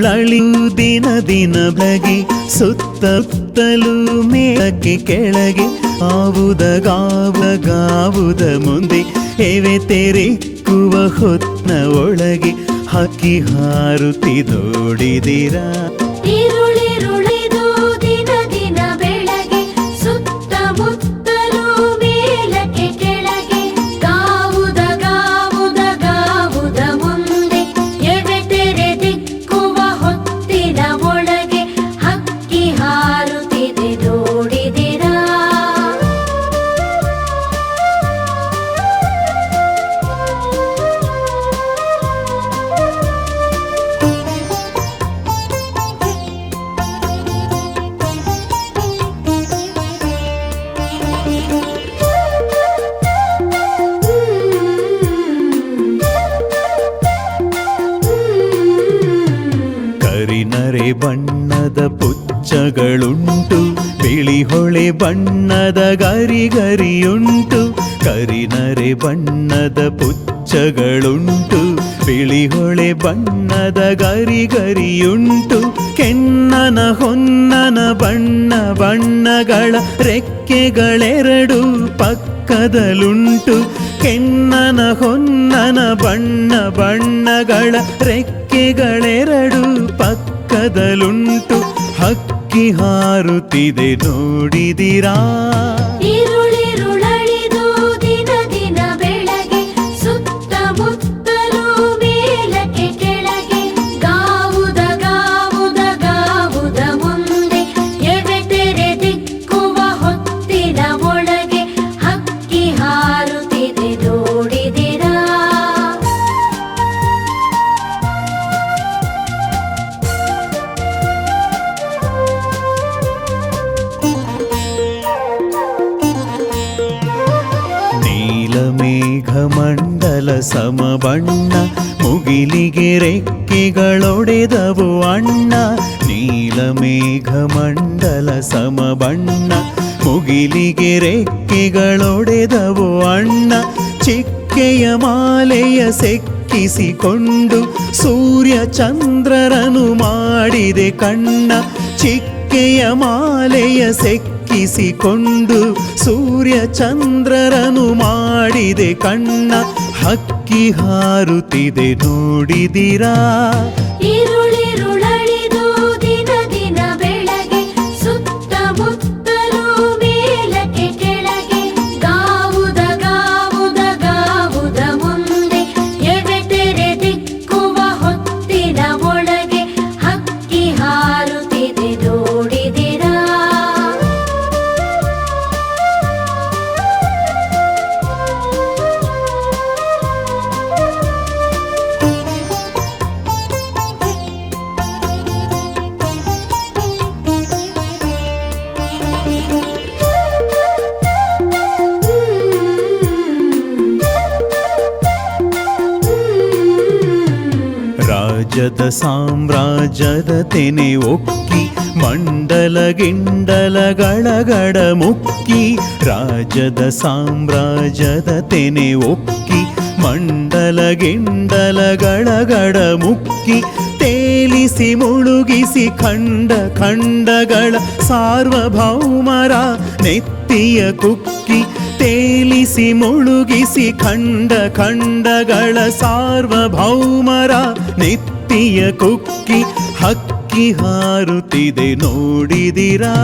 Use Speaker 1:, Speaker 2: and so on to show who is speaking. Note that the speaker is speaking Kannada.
Speaker 1: ತಿರುಳಿರುಳಳಿಯು ದಿನ ದಿನ ಬಗೆ ಸುತ್ತಲೂ ಮೇಲಕ್ಕೆ ಕೆಳಗೆ ಗಾವುದ ಮುಂದೆ ಎವೆ ತೆರೆಕ್ಕುವ ಹೊತ್ನ ಒಳಗೆ ಹಕ್ಕಿ ಹಾರುತ್ತಿದೋಡಿದಿರಾ ಕರಿನರೆ ಬಣ್ಣದ ಪುಚ್ಚಗಳುಂಟು ಬಿಳಿ ಹೊಳೆ ಬಣ್ಣದ ಗರಿಗರಿಯುಂಟು ಕರಿನರೆ ಬಣ್ಣದ ಪುಚ್ಚಗಳುಂಟು ಬಿಳಿ ಹೊಳೆ ಬಣ್ಣದ ಗರಿಗರಿಯುಂಟು ಕೆನ್ನನ ಹೊನ್ನನ ಬಣ್ಣ ಬಣ್ಣಗಳ ರೆಕ್ಕೆಗಳೆರಡು ಪಕ್ಕದಲ್ಲುಂಟು ಕೆನ್ನನ ಹೊನ್ನನ ಬಣ್ಣ ಬಣ್ಣಗಳ ರೆಕ್ಕೆಗಳೆರಡು ಪಕ್ಕದಲ್ಲುಂಟು ಹಕ್ಕಿ ಹಾರುತ್ತಿದೆ ನೋಡಿದಿರಾ ಮೇಘಮಂಡಲ ಸಮಬಣ್ಣ ಮುಗಿಲಿಗೆ ರೆಕ್ಕೆಗಳೊಡೆದವು ಅಣ್ಣ ನೀಲಮೇಘಮಂಡಲ ಸಮಬಣ್ಣ ಮುಗಿಲಿಗೆ ರೆಕ್ಕೆಗಳೊಡೆದವು ಅಣ್ಣ ಚಿಕ್ಕೆಯ ಮಾಲೆಯ ಸೆಕ್ಕಿಸಿಕೊಂಡು ಸೂರ್ಯ ಚಂದ್ರರನು ಮಾಡಿದೆ ಕಣ್ಣ ಚಿಕ್ಕೆಯ ಮಾಲೆಯ ಸೆಕ್ಕಿಸಿಕೊಂಡು ಸೂರ್ಯ ಚಂದ್ರರನು ಮಾಡಿದೆ ಕಣ್ಣ ಹಕ್ಕಿ ಹಾರುತ್ತಿದೆ ನೋಡಿದಿರಾ ರಾಜದ ಸಾಮ್ರಾಜ್ಯದ ತೆನೆ ಒಕ್ಕಿ ಮಂಡಲ ಗಿಂಡಲಗಳ ಮುಕ್ಕಿ ರಾಜದ ಸಾಮ್ರಾಜ್ಯದ ತೆನೆ ಒಕ್ಕಿ ಮಂಡಲ ಗಿಂಡಲಗಳ ಮುಕ್ಕಿ ತೇಲಿಸಿ ಮುಳುಗಿಸಿ ಖಂಡ ಖಂಡಗಳ ಸಾರ್ವಭೌಮರ ನೆತ್ತಿಯ ಕುಕ್ಕಿ ತೇಲಿಸಿ ಮುಳುಗಿಸಿ ಖಂಡ ಖಂಡಗಳ ಸಾರ್ವಭೌಮರ ನೆತ್ತಿಯ ಕುಕ್ಕಿ ಹಕ್ಕಿ ಹಾರುತ್ತಿದೆ ನೋಡಿದಿರಾ